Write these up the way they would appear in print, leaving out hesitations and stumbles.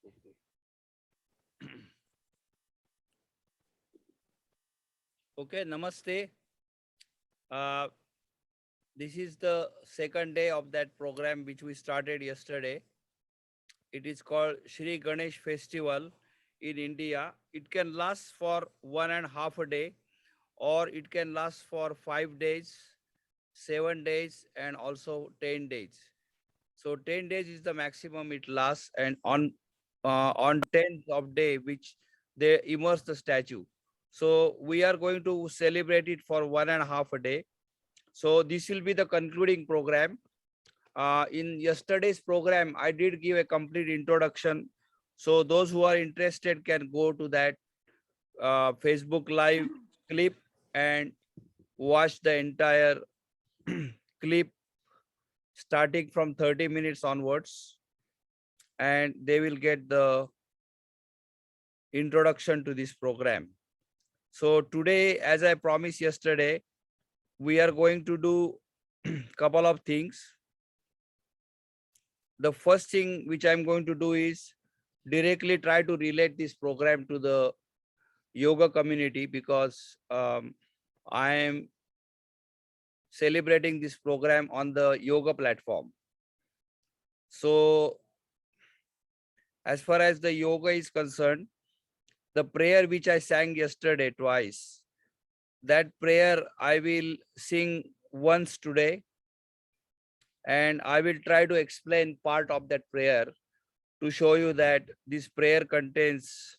Okay. Okay, namaste. Uh, this is the second day of that program which we started yesterday. It is called Shri Ganesh Festival in India. It can last for 1.5 a day, or it can last for 5 days, 7 days, and also 10 days. So 10 days is the maximum it lasts, and on 10th of day, which they immerse the statue. So we are going to celebrate it for 1.5 a day. So this will be the concluding program. In yesterday's program, I did give a complete introduction. So those who are interested can go to that Facebook Live clip and watch the entire clip starting from 30 minutes onwards, and they will get the introduction to this program. So today, as I promised yesterday, we are going to do couple of things. The first thing which I'm going to do is directly try to relate this program to the yoga community, because I am celebrating this program on the yoga platform. So as far as the yoga is concerned, the prayer which I sang yesterday twice, that prayer I will sing once today, and I will try to explain part of that prayer to show you that this prayer contains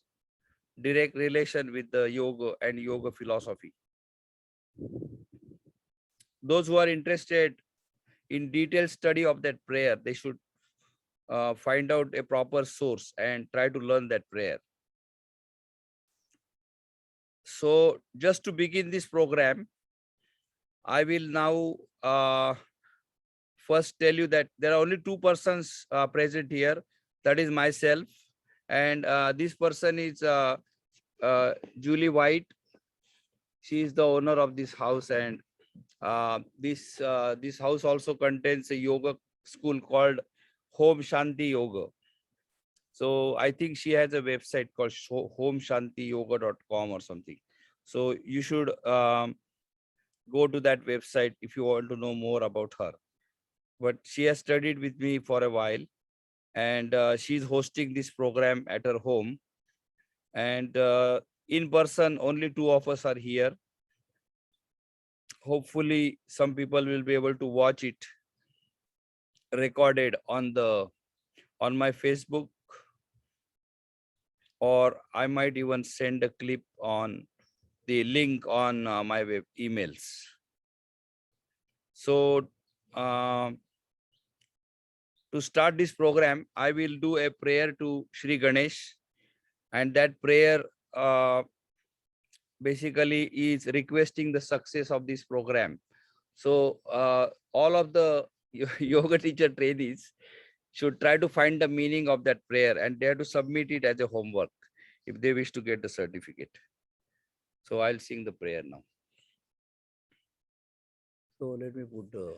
direct relation with the yoga and yoga philosophy. Those who are interested in detailed study of that prayer, they should find out a proper source and try to learn that prayer. So just to begin this program, I will now first tell you that there are only two persons present here. That is myself, and this person is Julie White. She is the owner of this house, and this house also contains a yoga school called Home Shanti Yoga. So I think she has a website called homeshantiyoga.com or something. So you should go to that website if you want to know more about her. But she has studied with me for a while, and she's hosting this program at her home. And in person, only two of us are here. Hopefully, some people will be able to watch it recorded on my Facebook, or I might even send a clip on the link on my web emails. So to start this program, I will do a prayer to Shri Ganesh, and that prayer basically is requesting the success of this program. So all of the yoga teacher trainees should try to find the meaning of that prayer, and they have to submit it as a homework if they wish to get the certificate. So I'll sing the prayer now. So let me put the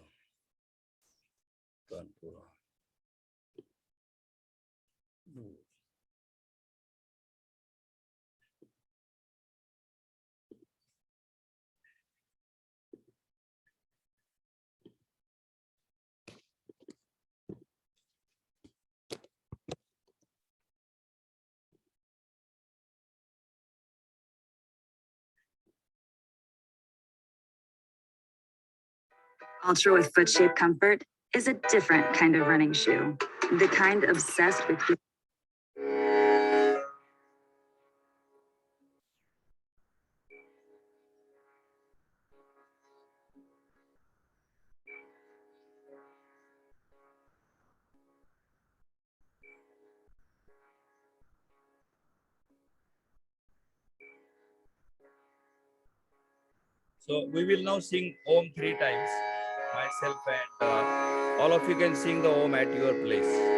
Kanpura. Ultra with foot shape comfort is a different kind of running shoe. The kind obsessed with. So we will now sing Om 3 times, myself, and all of you can sing the Om at your place.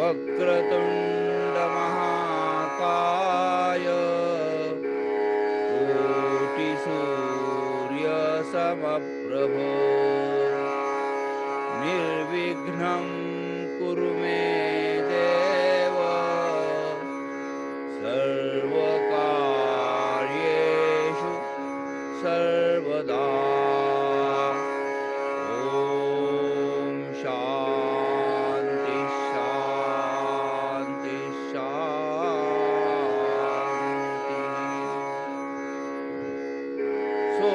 Vakratunda महाकाय कोटि सूर्य समप्रभ निर्विघ्नं कुरु मे देव सर्वकार्येषु सर्वदा ॐ शान्ति शान्ति शान्ति. So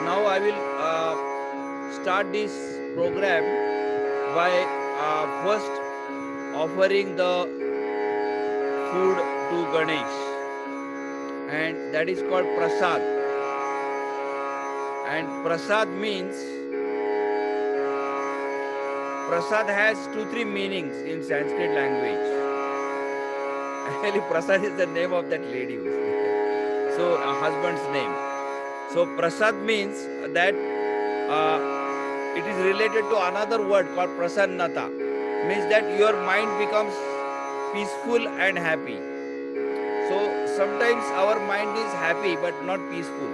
now I will start this program by first offering the food to Ganesh, and that is called prasad. And prasad means, prasad has 2-3 meanings in Sanskrit language. Actually, prasad is the name of that lady, so a husband's name. So prasad means that it is related to another word called prasannata, means that your mind becomes peaceful and happy. So sometimes our mind is happy but not peaceful,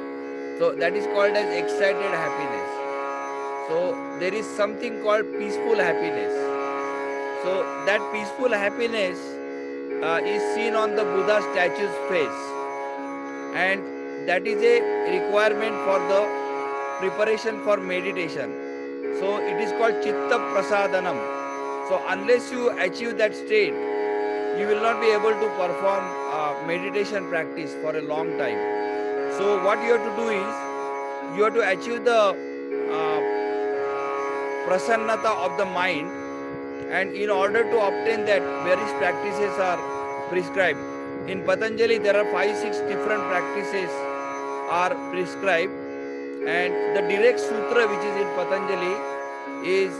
so that is called as excited happiness. So there is something called peaceful happiness. So that peaceful happiness is seen on the Buddha statue's face, and that is a requirement for the preparation for meditation. So it is called chitta prasadanam. So unless you achieve that state, you will not be able to perform meditation practice for a long time. So what you have to do is, you have to achieve the prasannata of the mind, and in order to obtain that, various practices are prescribed. In Patanjali there are 5-6 different practices are prescribed, and the direct sutra which is in Patanjali is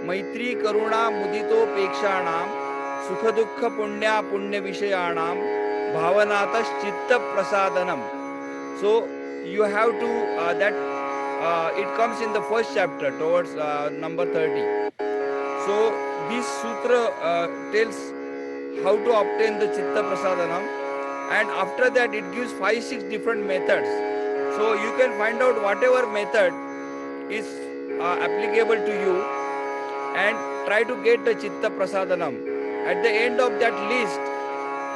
Maitri Karuna Mudito Pekshanam Sukha Dukha Punya Punya Vishayanam Bhavanatas Chitta Prasadanam. So you have to that it comes in the first chapter towards number 30. So this sutra tells how to obtain the Chitta Prasadanam, and after that it gives 5-6 different methods. So you can find out whatever method is applicable to you and try to get the Chitta Prasadanam. At the end of that list,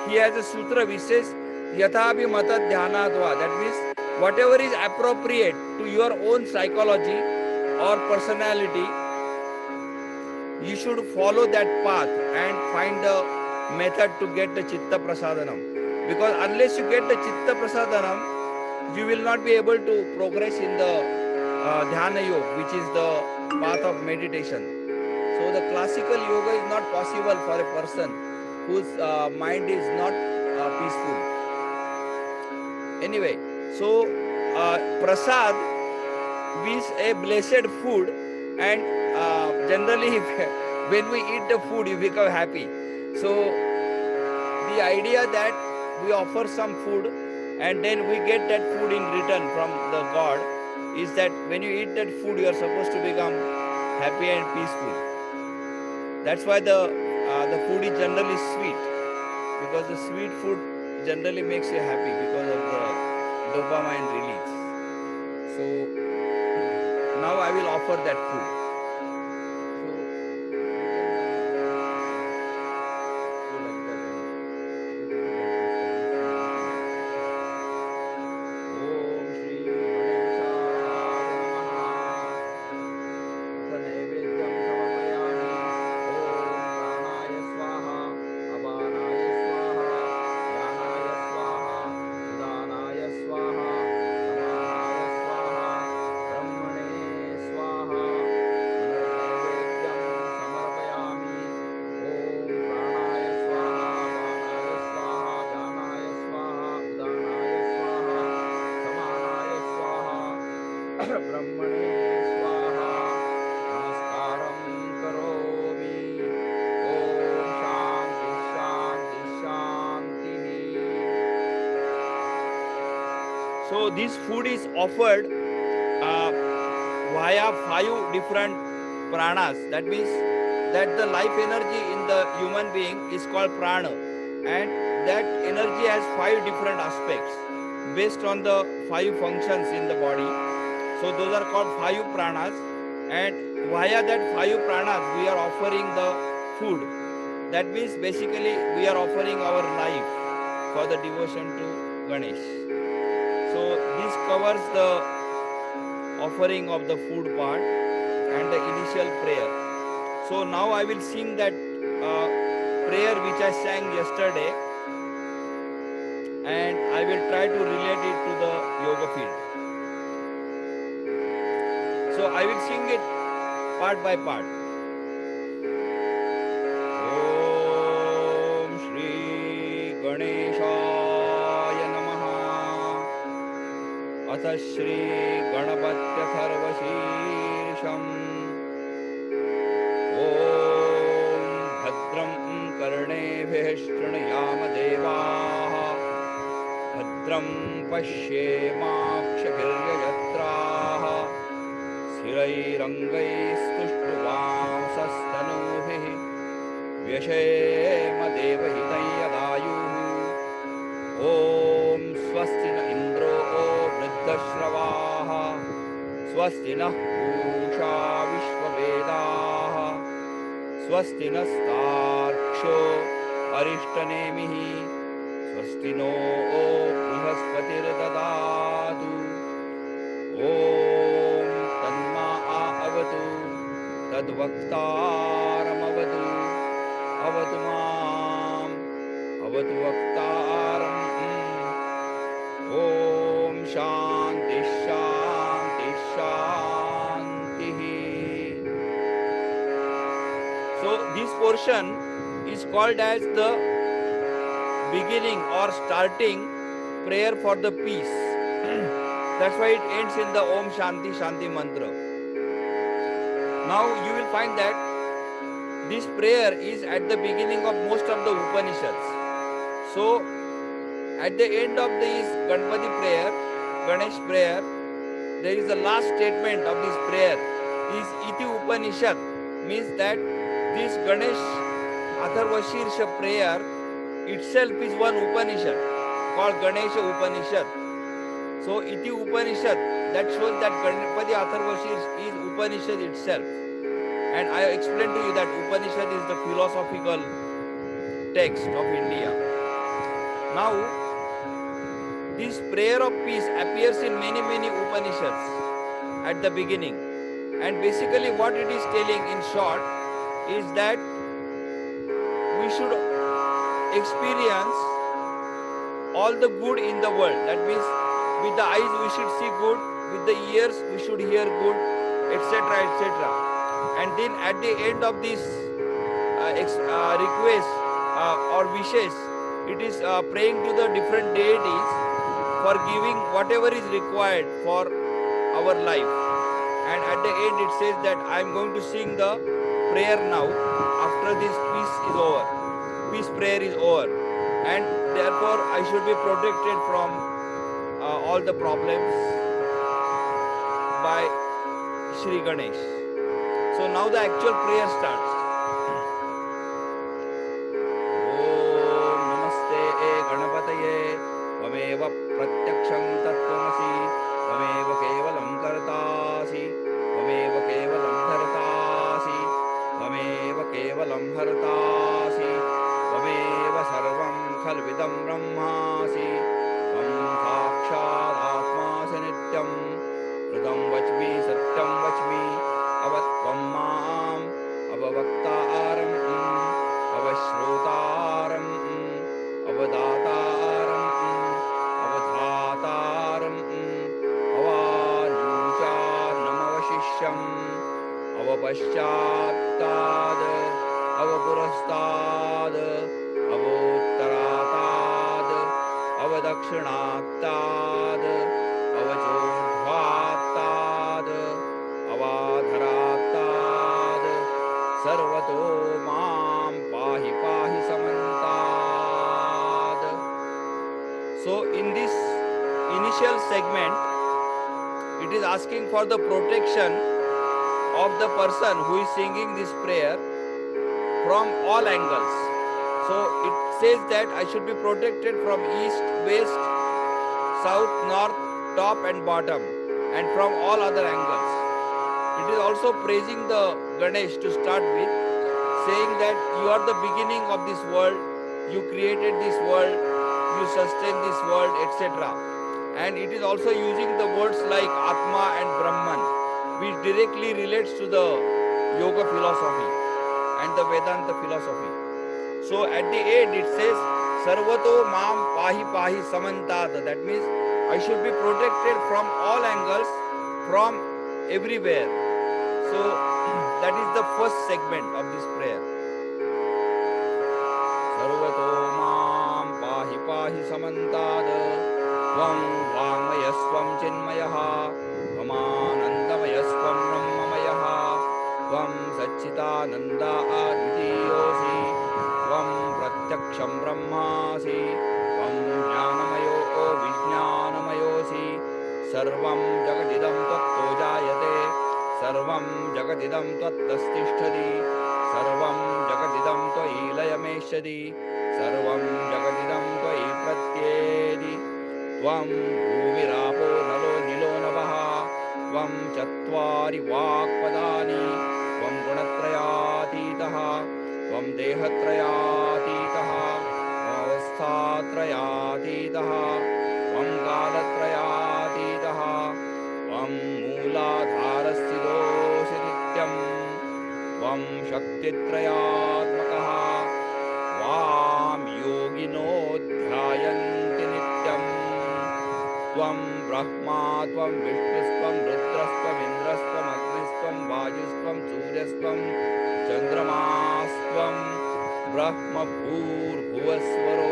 he has a sutra which says Yathabhi Mata Dhyanadva. That means whatever is appropriate to your own psychology or personality, you should follow that path and find the method to get the Chitta Prasadanam. Because unless you get the Chitta Prasadanam, you will not be able to progress in the Dhyana Yoga, which is the path of meditation. So the classical yoga is not possible for a person whose mind is not peaceful. Anyway, so prasad means a blessed food, and generally when we eat the food, you become happy. So the idea that we offer some food and then we get that food in return from the God is that when you eat that food, you are supposed to become happy and peaceful. That's why the food is generally sweet, because the sweet food generally makes you happy because of the dopamine release. So now I will offer that food. So this food is offered via 5 different pranas. That means that the life energy in the human being is called prana, and that energy has 5 different aspects based on the 5 functions in the body. So those are called 5 pranas, and via that 5 pranas we are offering the food. That means basically we are offering our life for the devotion to Ganesh. So this covers the offering of the food part and the initial prayer. So now I will sing that prayer which I sang yesterday, and I will try to relate it to the yoga field. So I will sing it part by part. Om Shri Ganeshaya Namaha. अथ श्री गणपत्यथर्वशीर्षम् ॐ भद्रं कर्णेभिः शृणुयाम देवाः भद्रं पश्येमाक्षभिर्यजत्राः स्थिरैरङ्गैस्तुष्टुवांसस्तनूभिः व्यशेम देवहितं यदायुः ॐ स्वस्ति न इन्द्रो वृद्धश्रवाः स्वस्ति नः पूषा विश्ववेदाः स्वस्ति नस्तार्क्ष्यो अरिष्टनेमिः स्वस्ति नो बृहस्पतिर्ददातु ॐ तन्मा अवतु तद्वक्तारमवतु अवतु माम् अवतु वक्तारम् ॐ शान्ति शान्ति शान्तिः. So this portion is called as the beginning or starting prayer for the peace. That's why it ends in the Om Shanti Shanti mantra. Now you will find that this prayer is at the beginning of most of the Upanishads. So at the end of this Ganpati prayer, Ganesh prayer, there is the last statement of this prayer is Iti Upanishad, means that this Ganesh Atharvashirsha prayer itself is one Upanishad called Ganesha Upanishad. So Iti Upanishad, that shows that Ganpati Atharvashirsha is Upanishad itself. And I explained to you that Upanishad is the philosophical text of India. Now, this prayer of peace appears in many Upanishads at the beginning. And basically what it is telling in short is that we should experience all the good in the world. That means with the eyes we should see good, with the ears we should hear good, etc., etc. And then at the end of this request or wishes, it is praying to the different deities for giving whatever is required for our life. And at the end it says that I am going to sing the prayer now after this peace is over. Peace prayer is over. And therefore I should be protected from all the problems by Shri Ganesh. So now the actual prayer starts. Om Namaste Ganapataye Tvameva Pratyaksham Tattvamasi Tvameva Kevalam Kartasi Tvameva Kevalam Dhartasi Tvameva Kevalam Hartasi Tvameva Sarvam Khalvidam Brahmasi Tvam Sakshat Atmasi Nityam Ridam Vachmi Satyam Vachmi Avatvam Maam Avavaktaram Avashrotaram Avadataram Avadhataram Avanuja Namavashishyam Avapaschattad Avapurastad Avottaratad Avadakshinatad Avachordhvatad Avadharatad Sarvato Mam Pahi Pahi Samantad. So in this initial segment, it is asking for the protection of the person who is singing this prayer from all angles. So it says that I should be protected from east, west, south, north, top and bottom, and from all other angles. It is also praising the Ganesh to start with, saying that you are the beginning of this world, you created this world, you sustain this world, etc. And it is also using the words like Atma and Brahman, which directly relates to the Yoga philosophy and the Vedanta philosophy. So at the end it says, Sarvato Mam Pahi Pahi Samantata. That means I should be protected from all angles, from everywhere. So that is the first segment of this prayer. Sarvato Mam Pahi Pahi Samantata. Tvam Vangmayasvam Chinmayaha. Tvamanandamayasvam Brahmamayaha. Tvam Satchitananda Advitiyosi. Tvam Pratyaksham Brahmasi. Tvam Jnanamayo Vijnanamayosi. Sarvam Jagadidam Tatto Jayate. Sarvam Jagadidam Tattastishtadi. Sarvam Jagadidam Tvai Layameshadi. Sarvam Jagadidam Tvai Pratyedi. Tvam Bhumirapo Nalo Nilo Navaha. Tvam Chatvari Vakpadani. Tvam Gunatrayatitaha. Tvam Dehatrayatitaha. Tvam Avasthatrayatitaha. Tvam Kalatrayatitaha. Tvam Mooladharasthidosi Nityam. Tvam Shaktitrayatmakaha. Tvam Yogino Dhyayanti Nityam. Tvam Brahma, Tvam Vishnustvam, Rudrastvam, Indrastvam, Agnistvam, Vajustvam, Suryastvam, Chandramasvam, Brahma Bhur Bhuvaswarom.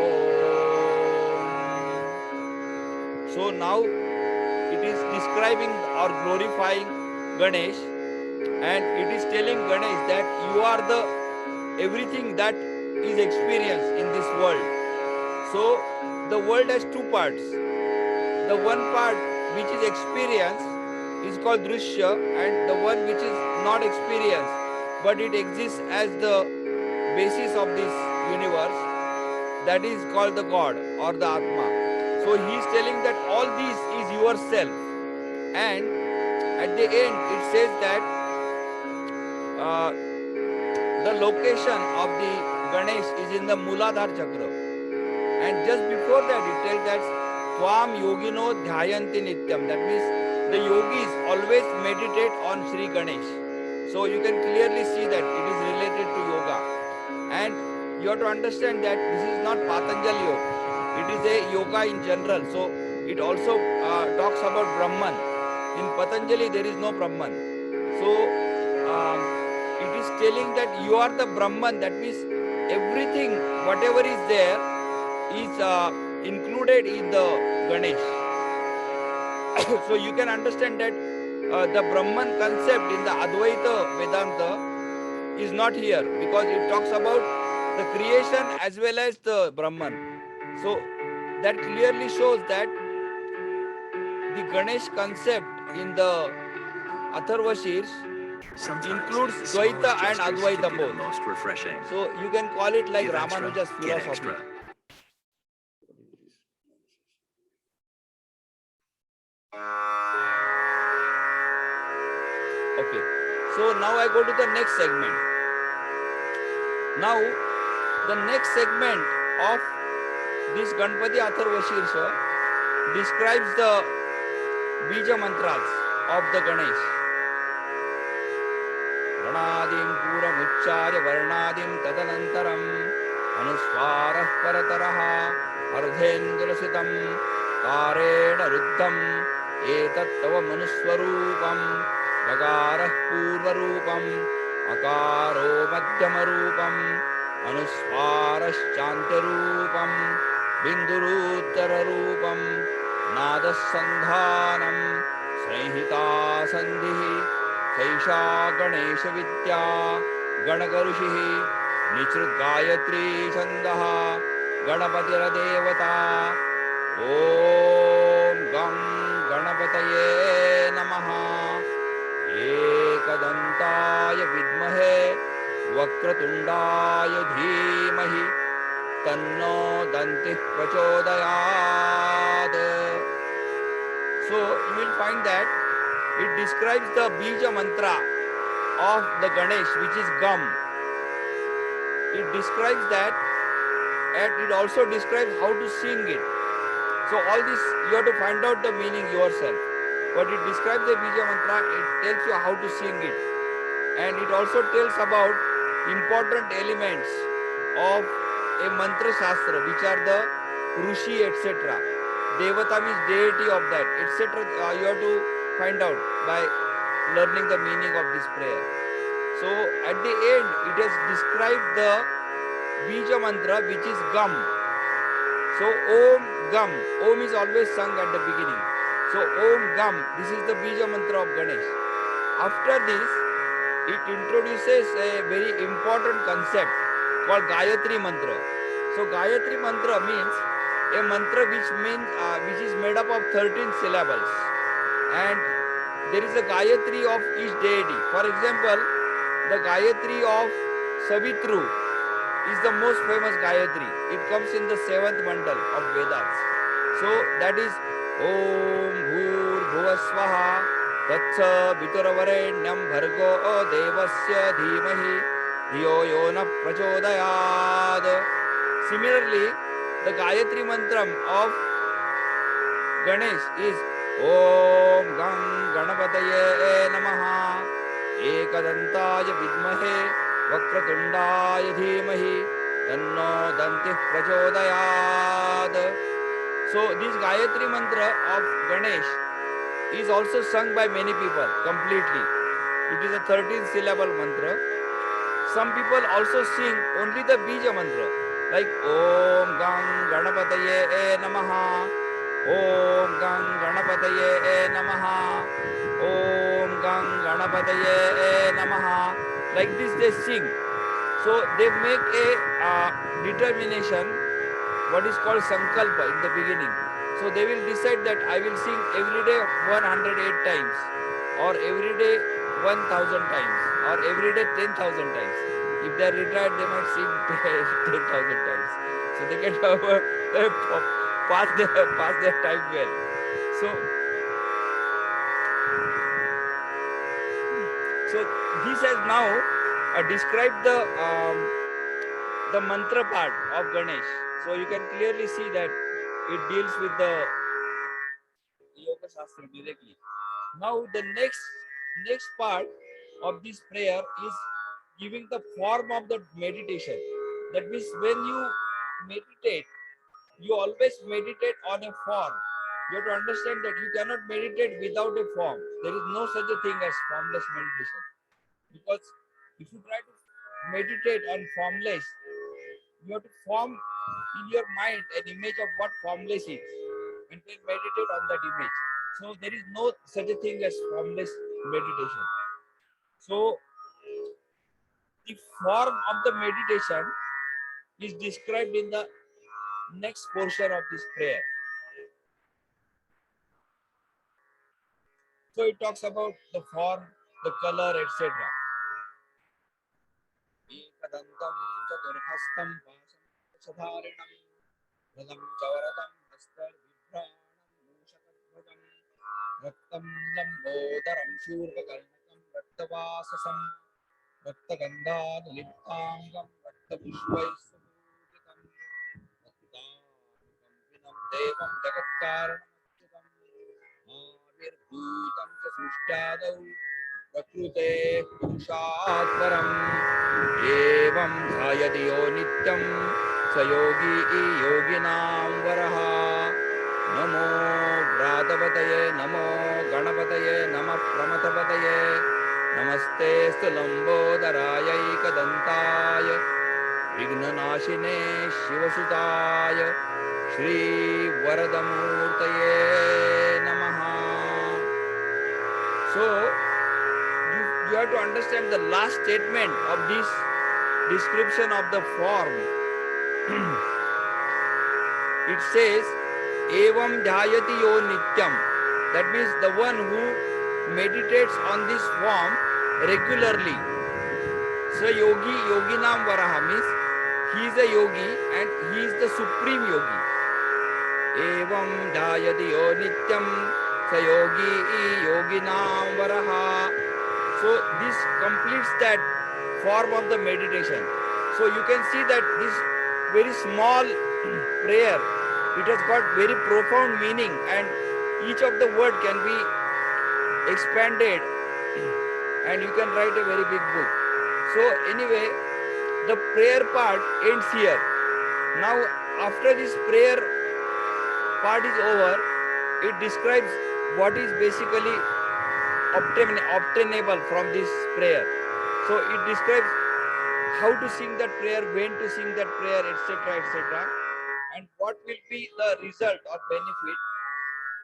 So now it is describing or glorifying Ganesh, and it is telling Ganesh that you are the everything that is experienced in this world. So the world has two parts. The one part which is experienced is called Drishya, and the one which is not experienced but it exists as the basis of this universe, that is called the God or the Atma. So he is telling that all this is yourself, and at the end it says that the location of the Ganesh is in the Muladhar Chakra, and just before that it tells that Tvam Yogino Dhyayanti Nityam. That means the yogis always meditate on Sri Ganesh. So you can clearly see that it is related to yoga. And you have to understand that this is not Patanjali yoga. It is a yoga in general. So it also talks about Brahman. In Patanjali there is no Brahman. So it is telling that you are the Brahman. That means everything, whatever is there, is included in the Ganesh. So you can understand that the Brahman concept in the Advaita Vedanta is not here, because it talks about the creation as well as the Brahman. So that clearly shows that the Ganesh concept in the Atharva Shears includes Dvaita and Advaita both. So you can call it like Ramanuja's philosophy. Okay, so now I go to the next segment. Now, the next segment of this Ganpati Atharva Shirsha describes the Bija Mantras of the Ganesh. Pranadim Puram Uchcharya Varnadim Tadanantaram Anuswarah Parataraha Ardhendrasitam Karena Ruddham Etattava Manuswarupam Vagarah Purvarupam Akaro Madhyamarupam Anuswarashchantarupam Bindurutararupam Nadasandhanam Srihita Sandhihi Saisha Ganesha Vidya Ganagarishihi Nichrit Gayatri Chandaha Ganapatira Devata Om Gam Ganapataye Namaha Ekadantaya Vidmahe वक्रतुण्डाय धीमहि तन्नो दन्तिः प्रचोदयात्. So you will find that it describes the Bija Mantra of the Ganesh, which is Gum. It describes that, and it also describes how to sing it. So all this you have to find out the meaning yourself. But it describes the Bija Mantra, it tells you how to sing it. And it also tells about important elements of a mantra shastra, which are the Rishi, etc. Devata means deity of that, etc. You have to find out by learning the meaning of this prayer. So at the end, it has described the Bija Mantra, which is Gum. So Om Gum. Om is always sung at the beginning. So Om Gum. This is the Bija Mantra of Ganesh. After this, it introduces a very important concept called Gayatri Mantra. So Gayatri Mantra means a mantra which is made up of 13 syllables, and there is a Gayatri of each deity. For example, the Gayatri of Savitru is the most famous Gayatri. It comes in the 7th mandal of Vedas. So that is Om Bhur Bhuvasvaha Tatsa Vituravarenyam Bhargo Devasya Dhimahi Dhiyo Yona Prachodayad. Similarly, the Gayatri Mantram of Ganesh is Om Gam Ganapataye Namaha Ekadantaya Vidmahe Vakratundaya Dhimahi Tanno Dantih Prachodayad. So this Gayatri Mantra of Ganesh is also sung by many people completely. It is a 13 syllable mantra. Some people also sing only the Bija Mantra, like Om Gam Ganapataye Namaha, Om Gam Ganapataye Namaha, Om Gam Ganapataye Namaha. Like this they sing. So they make a determination, what is called Sankalpa in the beginning. So they will decide that I will sing every day 108 times, or every day 1000 times, or every day 10,000 times. If they are retired, they might sing 10,000 times. So they can pass their time well. So this has now described the mantra part of Ganesh. So you can clearly see that it deals with the Yoga Shastra directly. Now the next part of this prayer is giving the form of the meditation. That means when you meditate, you always meditate on a form. You have to understand that you cannot meditate without a form. There is no such a thing as formless meditation. Because if you try to meditate on formless, you have to form in your mind an image of what formless is, and then meditate on that image. So there is no such a thing as formless meditation. So the form of the meditation is described in the next portion of this prayer. So it talks about the form, the color, etc. Ekadantam chaturhastam vasam Radam Chavaradam Hastar Vibranam Mushakadhvajam Raktam Lambodaram Shurvakarnakam Raktavasasam Raktagandhad Liptangam Raktapushvaisamudikam Raktakamvinam Devam Jagatkaranam Avirbhutam Cha Sushtadau Prakrute Purushatvaram Evam Dhayadiyo Nityam Sayogi Yoginam Varaha Namo Vradavataye Namo Ganapataye Nama Pramatapataye Namaste Stulambodharaya Kadantaya Vignanashine Shivasutaya Shri Varadamurtaye Namaha. So you have to understand the last statement of this description of the form. It says Evam Dhyayati Yo Nityam. That means the one who meditates on this form regularly. So yogi, yoginam varaha means he is a yogi and he is the supreme yogi. Evam dhyayati yo nityam sa yogi yoginam varaha. So this completes that form of the meditation. So you can see that this very small prayer, it has got very profound meaning, and each of the word can be expanded and you can write a very big book. So anyway, the prayer part ends here. Now after this prayer part is over, it describes what is basically obtainable from this prayer. So it describes how to sing that prayer, when to sing that prayer, etc., etc., and what will be the result or benefit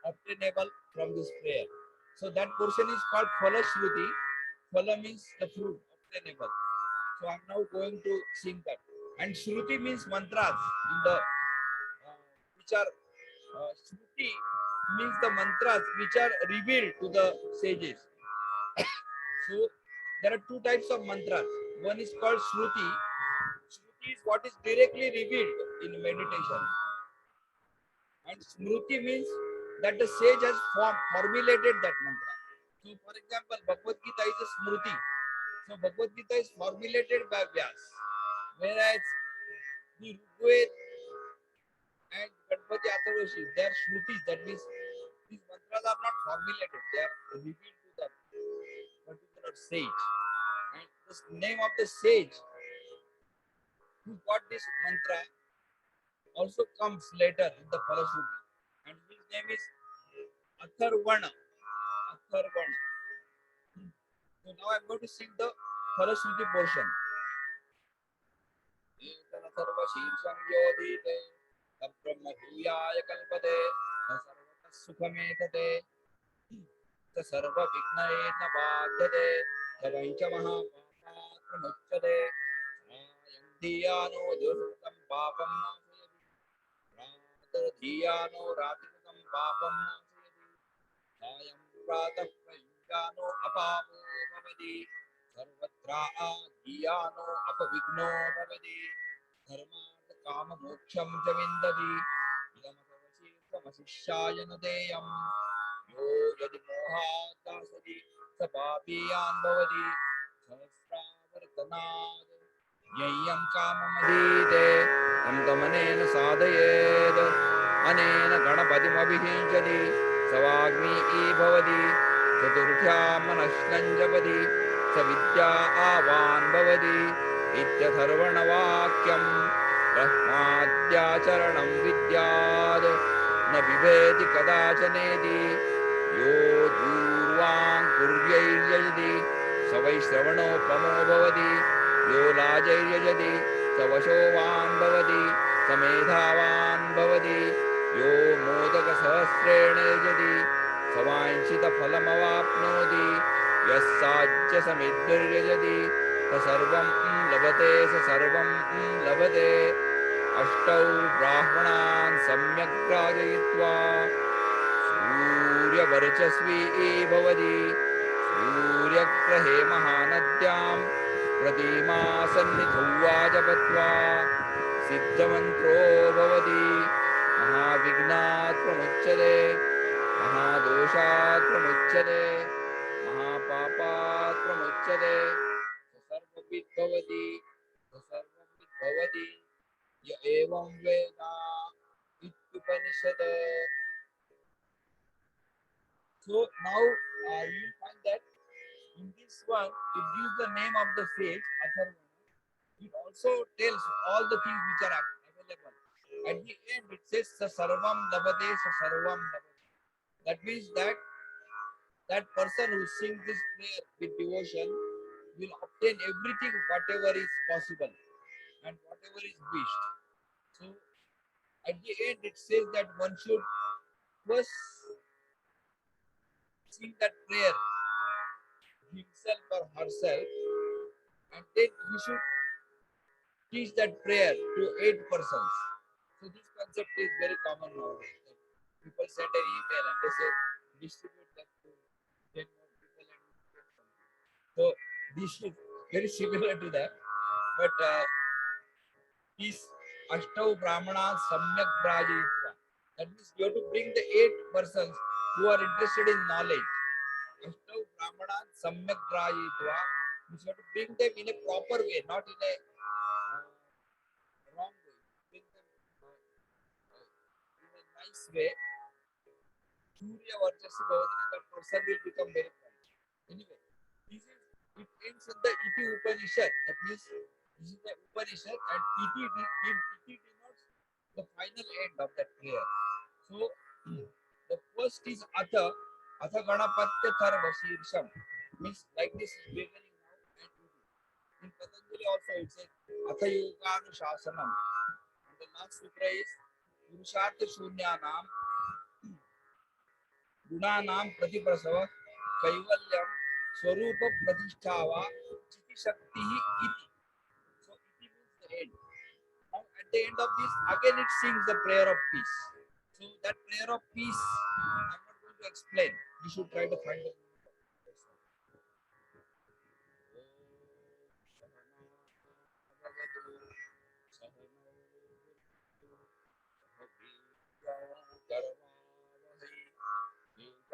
obtainable from this prayer. So that portion is called Phala Shruti. Phala means the fruit obtainable. So I'm now going to sing that. And Shruti means mantras in the which are Shruti means the mantras which are revealed to the sages. So there are two types of mantras. One is called Shruti. Shruti is what is directly revealed in meditation. And Smruti means that the sage has formulated that mantra. So for example, Bhagavad Gita is a Smruti. So Bhagavad Gita is formulated by Vyas. Whereas the Rigved and Ganpati Atharvashi, they are Shrutis. That means these mantras are not formulated. They are revealed to that particular sage. And the name of the sage who got this mantra also comes later in the Phalashruti. And his name is Atharvana. Atharvana. So now I'm going to sing the Phalashruti portion. Etana sarva shirsham yodhite tabrahma bhuyaya kalpate sarvata sukhametate ta sarva vignayena bhadyate tavancha mahapapatra muchyate ayam dhiyano durtam papam nasayati dhiyano ratikam papam nasayati ayam pratah prayujano apapo bhavati सर्वत्रा धियानो अपविघ्नो भवति धर्मार्थ काम मोक्षं च विन्दति इदमसवशीर्षमशिष्याय न देयम् यो यदि मोहात् दास्यति स पापीयान् भवति सहस्रावर्तनात् यय्यं काममधीते तं तमनेन साधयेत् अनेन गणपतिमभिषिञ्चति स वाग्मी भवति चतुर्थ्यां मनश्नं जपति स विद्या आवान् भवति इत्यथर्वणवाक्यं ब्रह्माद्याचरणं विद्यात् न बिभेति कदाचनेति यो दूर्वां कुर्यैर्यजति स वै श्रवणोपमो भवति यो लाजैर्यजति स वशोवान् भवति स मेधावान् भवति यो मोदकसहस्रेण यजति स वाञ्छितफलमवाप्नोति यस्साज्य समिद्धिर्यजति स सर्वं लभते स सर्वं लभते अष्टौ ब्राह्मणान् सम्यक् ग्राजयित्वा सूर्यवर्चस्वी भवति सूर्यग्रहे महानद्यां प्रतिमासन्निधौ वाजपत्वा सिद्धमन्त्रो भवति महाविघ्नात् प्रमुच्यते महादोषात् प्रमुच्यते महापापात् प्रमुच्यते सर्वविद् भवति सर्वविद् भवति य एवं वेद इत्युपनिषद. So now you will find that in this one it gives the name of the sage Atharvana. It also tells all the things which are available. At the end it says sa sarvam labhate sa sarvam labhate. That means that that person who sings this prayer with devotion will obtain everything whatever is possible and whatever is wished. So at the end it says that one should first sing that prayer himself or herself, and then he should teach that prayer to 8 persons. So this concept is very common nowadays. People send an email and they say distribute that to 10 more people and you get something. So this is very similar to that. But is Ashtau Brahmana Samyak Brajitva. That means you have to bring the 8 persons who are interested in knowledge. Ashtau Brahmana Samyak Brajitva means you have to bring them in a proper way, not in a wrong way. Bring them in a nice way. Surya Varchasi Bhavati, that person will become very bright. Anyway, this is it ends in the Iti Upanishad. That means this is the Upanishad and Iti denotes the final end of that prayer. So the first is Atha. Atha Ganapatya Tharva Shirsham. Means like this is beginning now and Iti. In Patanjali also it says Atha Yoganu Shasanam. And the last sutra is Purushartha Shunyanam गुणानां प्रतिप्रसव कैवल्यम स्वरूप प्रतिष्ठावा चिति शक्ति इति. So iti means the end. Now at the end of this again it sings the prayer of peace. So that prayer of peace I'm not going to explain. You should try to find it.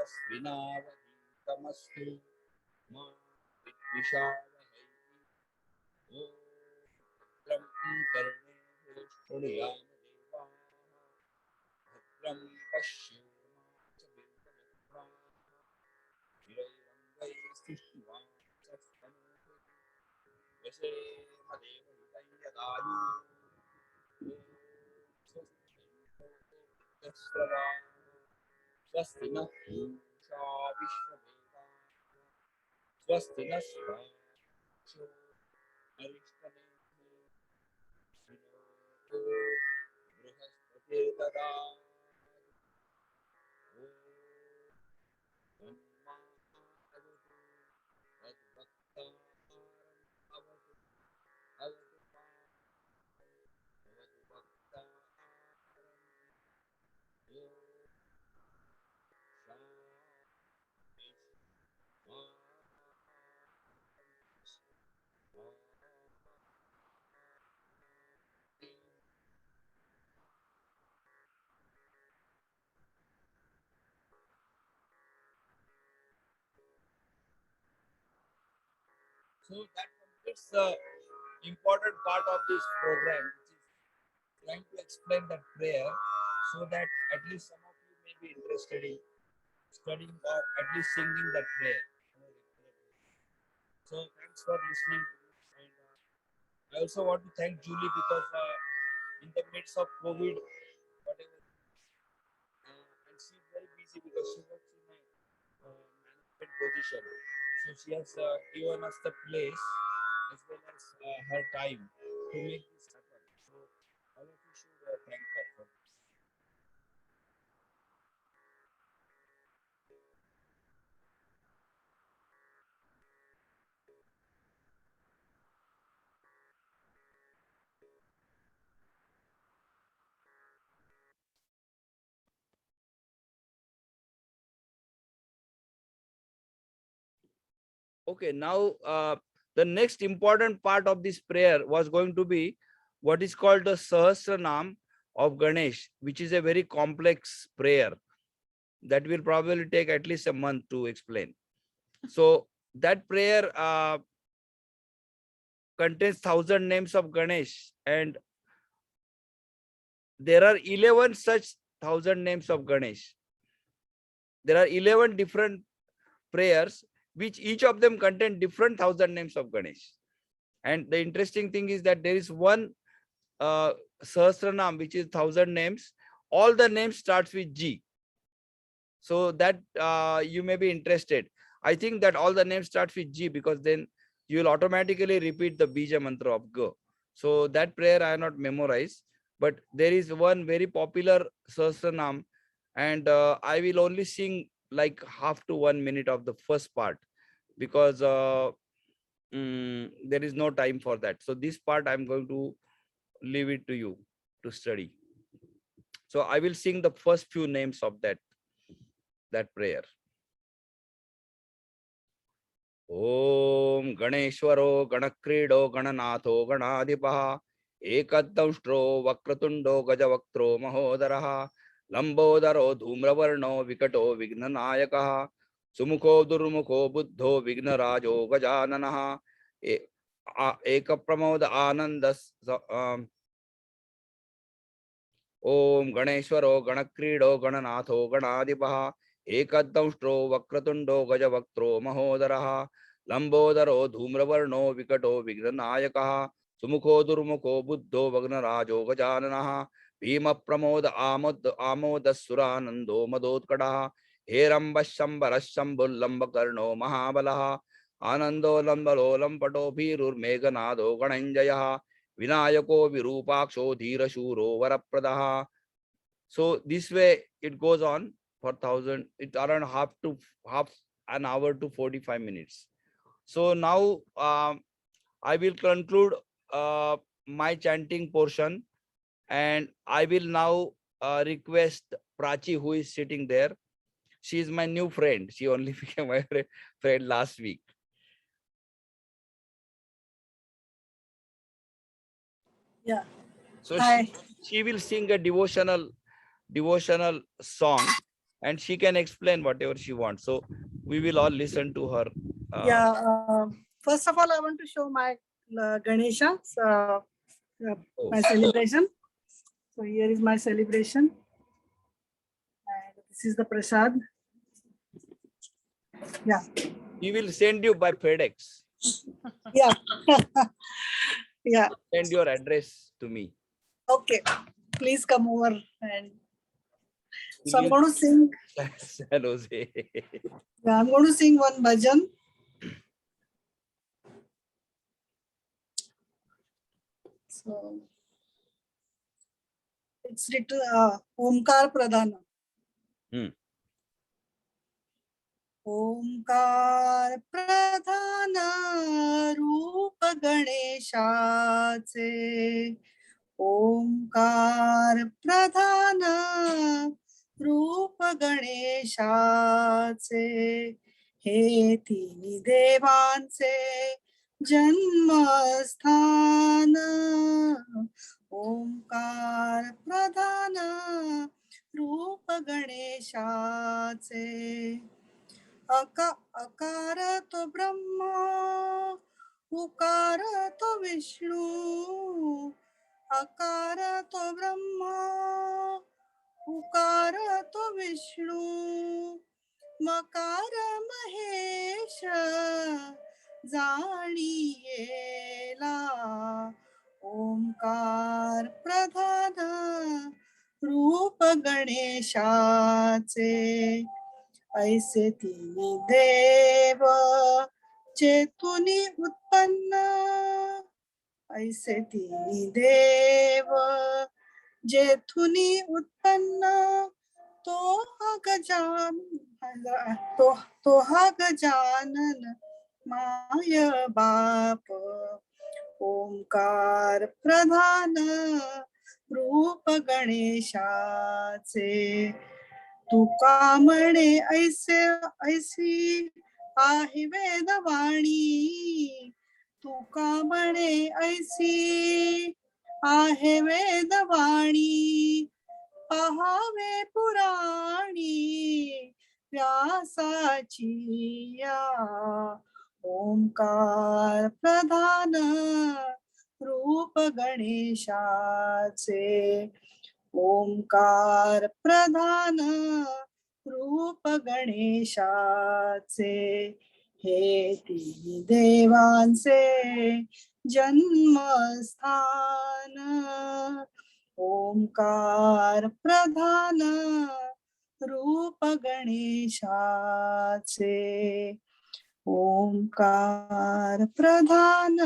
तेजस्विनावधीतमस्तु मा विद्विषावहै. भद्रं कर्णेभिः शृणुयाम देवाः भद्रं पश्येमाक्षभिर्यजत्राः स्थिरैरङ्गैस्तुष्टुवांसस्तनूभिः व्यशेम देवहितं यदायुः. स्वस्ति नः पूषा विश्ववेदाः स्वस्ति नस्ताक्षो अरिष्टनेमिः शृणोतु बृहस्पतिर्ददातु. ॐ तन्माऽवतु तद्भक्तारम् अवतु अवतु माम् भवतु भक्तारम्. ॐ शान्ति शान्ति. So that completes the important part of this program, which is trying to explain that prayer so that at least some of you may be interested in studying or at least singing that prayer. So thanks for listening to this. And I also want to thank Julie because in the midst of COVID, whatever, and she's very busy because she works in a management position. So she has given us the place as well as her time to make this happen. So all of you should thank her for this. Okay, now the next important part of this prayer was going to be what is called the Sahasranam of Ganesh, which is a very complex prayer that will probably take at least a month to explain. So that prayer contains 1,000 names of Ganesh, and there are 11 such 1,000 names of Ganesh. There are 11 different prayers, which each of them contain different 1,000 names of Ganesh. And the interesting thing is that there is one Sahasranam, which is 1,000 names. All the names starts with G. So that you may be interested. I think that all the names starts with G because then you will automatically repeat the Bija Mantra of Ga. So that prayer I have not memorized, but there is one very popular Sahasranam, and I will only sing like half to 1 minute of the first part because there is no time for that. So this part I'm going to leave it to you to study. So I will sing the first few names of that prayer. Om Ganeshwaro Ganakrido Gananatho Ganadipaha Ekadamstro Vakratundo Gajavaktro Mahodaraha Lambodaro Dhumravarno Vikato Vignanayakaha Sumukho Durmukho Buddho Vignarajo Gajananaha Ekapramoda Anandas Om Ganeshwaro Ganakrido Gananatho Ganadipaha Ekadamstro Vakratundo Gajavaktro Mahodaraha Lambodaro Dhumravarno Vikato Vignanayakaha Sumukho Durmukho Buddho Vagnarajo Gajananaha Bhima Pramoda Amodasuranando Madotkadaha Herambashambharashambul Lambakarno Mahabalaha Anando Lambalo Lampato Bhirur Meghanado Gananjayaha Vinayako Virupaksho Dhira Shuro Varapradaha. So this way it goes on for 1000. It's around half an hour to 45 minutes. So now I will conclude my chanting portion, and I will now request Prachi, who is sitting there. She is my new friend. She only became my friend last week. Yeah. So Hi. she will sing a devotional song, and she can explain whatever she wants. So we will all listen to her. Yeah. First of all, I want to show my Ganesha, my celebration. So here is my celebration. And this is the prasad. Yeah. He will send you by FedEx. Yeah. Yeah. Send your address to me. Okay. Please come over. And so I'm going to sing. San Jose. Yeah, I'm going to sing one bhajan. So it's written Omkar Pradhana. ओंकार प्रधान रूप गणेशाचे ओंकार प्रधान रूप गणेशाचे हे तिन्ही देवांचे जन्मस्थान ओंकार प्रधान रूप गणेशाचे अकार तो ब्रह्मा उकार तो विष्णु अकार तो ब्रह्मा उकार तो विष्णु मकार महेश जाणियेला ओंकार प्रधान रूप गणेशाचे ऐसे तिन्ही देव चेतुनी उत्पन्न ऐसे तिन्ही देव जेथुनी उत्पन्न तो हा गजानन माय बाप ओंकार प्रधान रूप गणेशाचे तुका म्हणे ऐसे ऐसी आहे वेदवाणी तुका म्हणे ऐसी आहे वेदवाणी पहावे पुराणी व्यासाची या ओंकार प्रधान रूप गणेशाचे ओंकार प्रधान रूप गणेशाचे हे तिन्ही देवांचे जन्मस्थान ओंकार प्रधान रूप गणेशाचे ओंकार प्रधान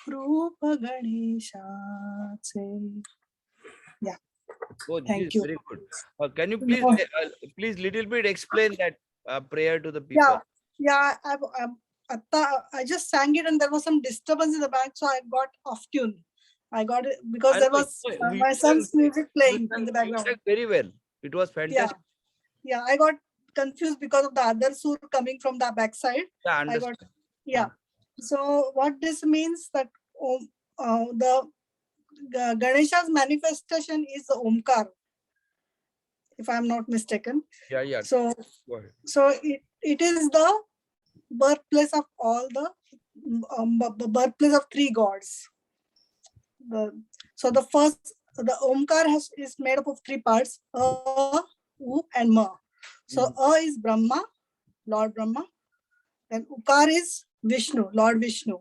रूप गणेशाचे. Yeah. Oh, Thank this you. is very good. Can you please little bit explain that prayer to the people? Yeah. I just sang it and there was some disturbance in the back, so I got off tune. I got it because there was my son's music playing in the background. Very well. It was fantastic. Yeah, I got confused because of the other sur coming from the backside. Yeah, I understand. got, yeah. So what this means that the Ganesha's manifestation is the Omkar, if I'm not mistaken. Yeah, yeah. So, Go ahead. so it is the birthplace of all the birthplace of three gods. So the first, the Omkar is made up of three parts: U, and Ma. So A is Brahma, Lord Brahma. Then Ukar is Vishnu, Lord Vishnu.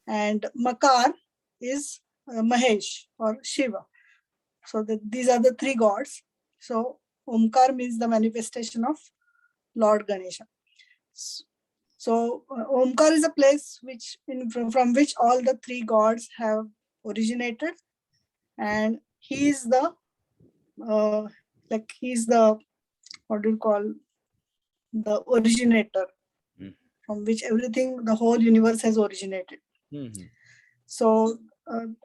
And Makar is Mahesh or Shiva. So these are the three gods. So Omkar means the manifestation of Lord Ganesha. So Omkar is a place from which all the three gods have originated, and he is the what do you call, the originator from which everything, the whole universe has originated. So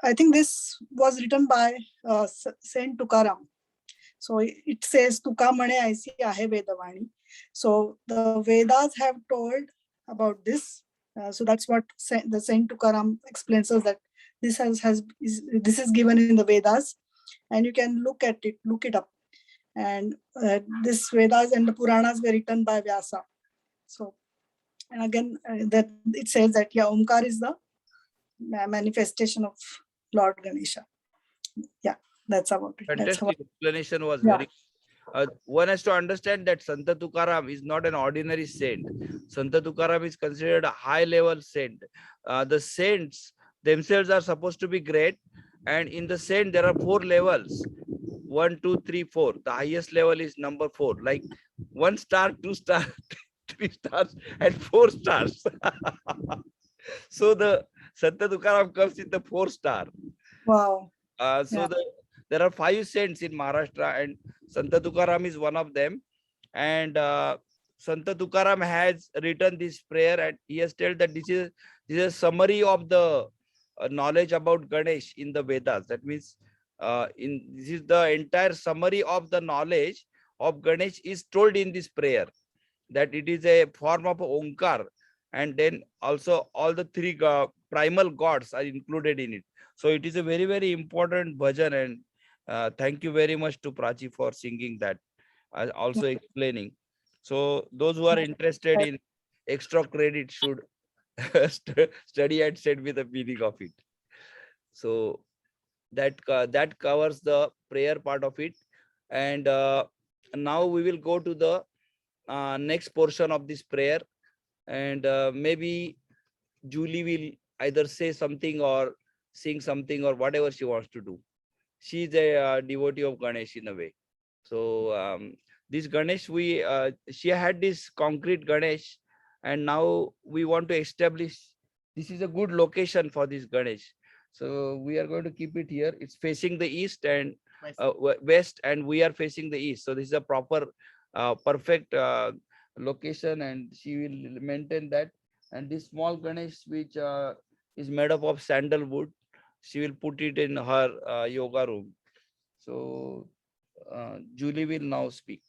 I think this was written by Saint Tukaram. So it says Tuka mane aisi ahe Vedavani. So the Vedas have told about this. So that's what the Saint Tukaram explains us, that this is given in the Vedas, and you can look it up. And this Vedas and the Puranas were written by Vyasa. So, and again, that it says that Omkar is the manifestation of Lord Ganesha. Yeah, that's about it. Fantastic explanation was very. One has to understand that Santa Tukaram is not an ordinary saint. Santa Tukaram is considered a high-level saint. The saints themselves are supposed to be great, and in the saint there are 4 levels: 1, 2, 3, 4. The highest level is number 4, like 1 star, 2 star, 3 stars, and 4 stars. So the Santa Tukaram comes in the 4 star. Wow. There are 5 saints in Maharashtra, and Santa Tukaram is one of them. And Santa Tukaram has written this prayer, and he has told that this is a summary of the knowledge about Ganesh in the Vedas. That means this is the entire summary of the knowledge of Ganesh is told in this prayer, that it is a form of Omkar, and then also all the 3 primal gods are included in it. So it is a very, very important bhajan, and thank you very much to Prachi for singing that, also explaining. So those who are interested in extra credit should study and send me the meaning of it. So that covers the prayer part of it. And now we will go to the next portion of this prayer, and maybe Julie will either say something or sing something or whatever she wants to do. She is a devotee of Ganesh in a way. So this Ganesh, she had this concrete Ganesh, and now we want to establish this is a good location for this Ganesh. So we are going to keep it here. It's facing the east and west, and we are facing the east. So this is a proper, perfect location, and she will maintain that. And this small Ganesh, which is made up of sandalwood, she will put it in her yoga room. So Julie will now speak.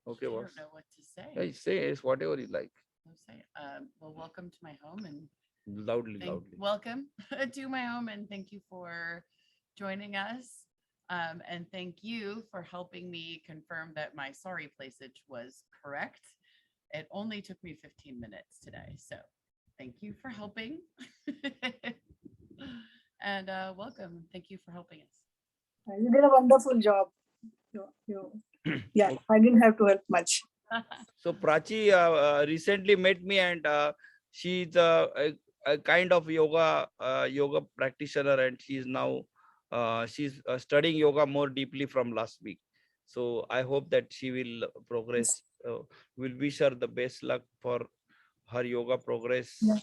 Okay, I boss. don't know what to say. Yeah, say it's whatever you like. Well, welcome to my home, and Loudly. welcome to my home, and thank you for joining us. And thank you for helping me confirm that my sorry placage was correct. It only took me 15 minutes today, so thank you for helping. And welcome. Thank you for helping us. You did a wonderful job. Yeah, I didn't have to help much. So Prachi recently met me, and she's a kind of yoga practitioner, and she's now she's studying yoga more deeply from last week. So I hope that she will progress. We'll wish her the best luck for her yoga progress. Yeah.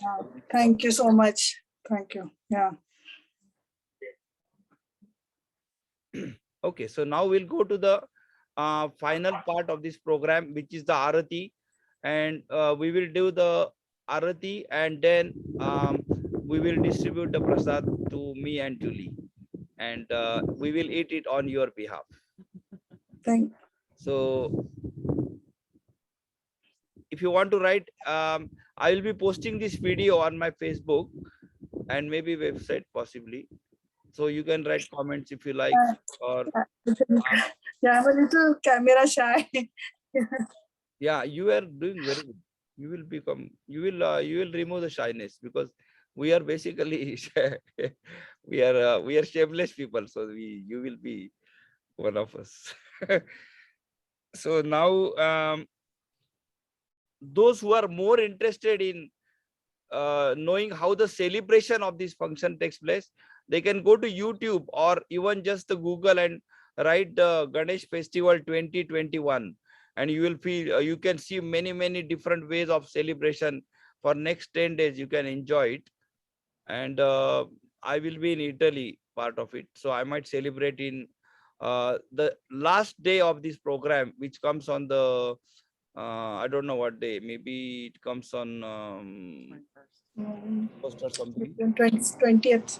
Thank you so much. Thank you. Yeah. Okay, so now we'll go to the final part of this program, which is the Arati, and we will do the Arati, and then we will distribute the prasad to me and Julie, and we will eat it on your behalf. Thank. So if you want to write, I will be posting this video on my Facebook and maybe website possibly. So you can write comments if you like, or Yeah, I'm a little camera shy. yeah, you are doing very good. You will become, you will remove the shyness, because we are basically we are shameless people. So you will be one of us. So now, those who are more interested in knowing how the celebration of this function takes place, they can go to YouTube or even just the Google and write the Ganesh Festival 2021, and you will feel you can see many different ways of celebration. For next 10 days you can enjoy it. And I will be in Italy, part of it, so I might celebrate in the last day of this program, which comes on the I don't know what day. Maybe it comes on 1st or something. 20th.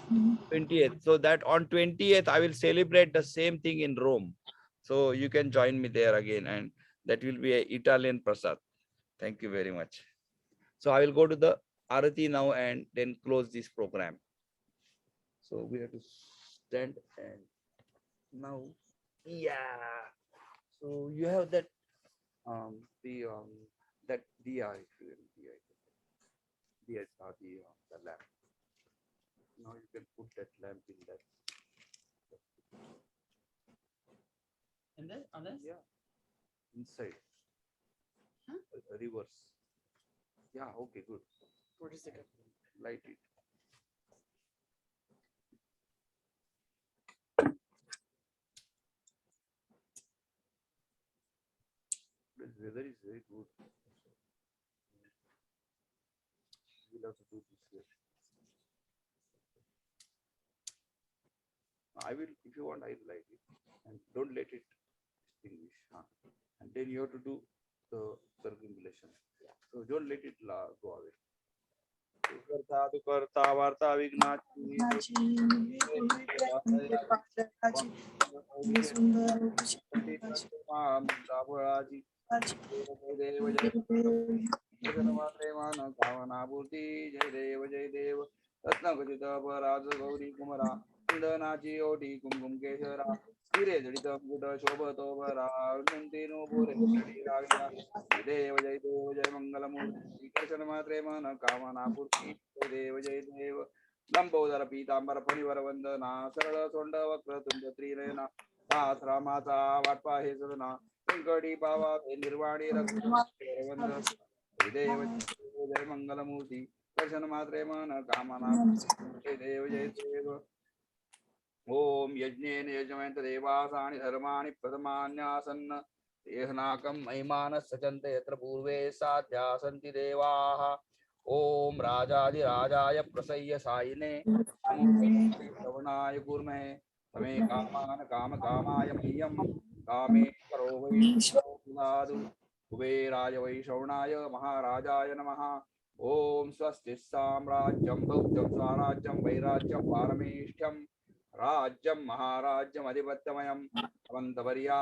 20th. So that on 20th, I will celebrate the same thing in Rome. So you can join me there again, and that will be a Italian prasad. Thank you very much. So I will go to the Arati now and then close this program. So we have to stand, and now, yeah. So you have that that diya, if you will, diya is the lamp. Now you can put that lamp in that. In this, on this? Yeah, inside. Huh? Reverse. Yeah, okay, good. Where does it go? Light it. The weather is very good. We'll have to do this here. I will, if you want, I will light it. And don't let it extinguish. Huh? And then you have to do the circumambulation. So don't let it go away. Karta karta varta vignachi. जय देव रत्नखचित पराज गौरी कुमरा चंदनाची OT कुमकुम केशरा हिरे जडित मुकुट शोभतो भरा no बोरे रागिना जय देव जय मंगलमूर्ति कर्शन मात्रे मन कामना पूर्ति जय देव लंबोदर पीतांबर फणिवर वंदना सरळ सोंड वक्र तुंड त्रिनयना सहस्रामाचा वाटपा हे सदना व्यंकटी पावा निर्वाणी रघुवंद देव जय मंगलमूर्ति दर्शन मात्रे मन कामना जय देव ओम यज्ञेन यजमयन्त देवासानि धर्माणि प्रथमान्यासन्न देहनाकं महिमान सचन्ते यत्र पूर्वे साध्या सन्ति देवाः ओम राजाधिराजाय प्रसय्य सायिने श्रवणाय कूर्महे समे कामान काम कामाय मह्यं कामे करो वै दादु कुबेराय वै श्रवणाय महाराजाय नमः ओम स्वस्ति साम्राज्यं भौज्यं स्वराज्यं वैराज्यं पारमेष्ठ्यं राज्यं महाराज्यम् अधिपत्यमयम् अवन्तवर्या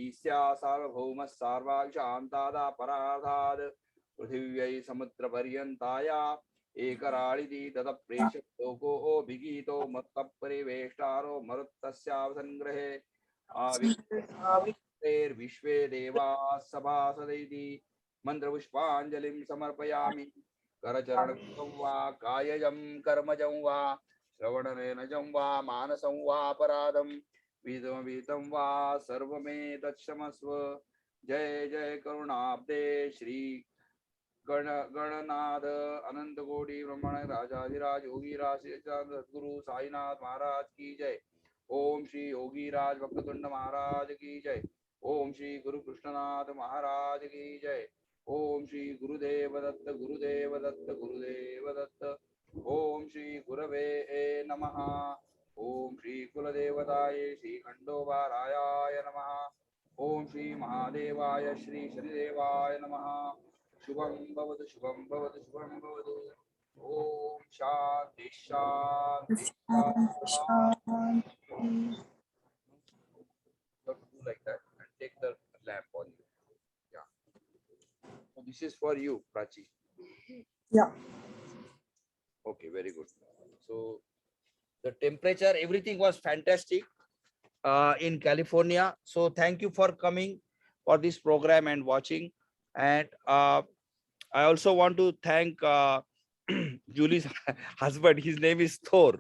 ईस्या सार्वभौमः सार्वाक्षान्तादा पराधाद् पृथिव्यै समुद्रपर्यन्ताया एकराळिति ततप्रेष्यलोको भिगीतो मत्तपरिवेष्टारो मरुत्तस्यावसङ्ग्रहे आविर्विश्वे देवाः सभासदैति मन्त्रपुष्पाञ्जलिं समर्पयामि करचरणं वा कायजं कर्मजं वा श्रवणनयनजं वा मानसं वा अपराधं विहितं वा सर्वमेतत्क्षमस्व जय जय करुणाब्दे श्री गणनाथ अनंत कोटि ब्रह्मण राजाधिराज योगीराज सद्गुरु साईनाथ महाराज की जय। ओम श्री योगीराज भक्ततुंड महाराज की जय। ओम श्री गुरु कृष्णनाथ महाराज की जय। ओम श्री गुरुदेव दत्त गुरुदेव दत्त गुरुदेव दत्त। ओम श्री गुरवे नमः। ओम श्री कुलदेवताय श्री खंडोबारायाय नमः। ओम श्री महादेवाय श्री शनिदेवाय नमः। शुभं भवतु शुभं भवतु शुभं भवतु। ओम शांति शांति शांति। Like that and take for you, Prachi. Yeah. Okay, very good. So the temperature, everything was fantastic in California. So thank you for coming for this program and watching. And I also want to thank Julie's husband. His name is Thor.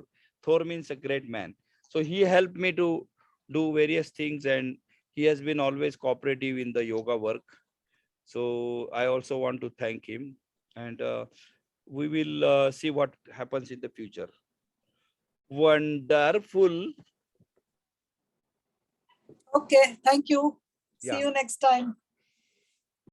Thor means a great man. So he helped me to do various things, and he has been always cooperative in the yoga work. So I also want to thank him, and we will see what happens in the future. Wonderful. Okay. Thank you. See Yeah. you next time.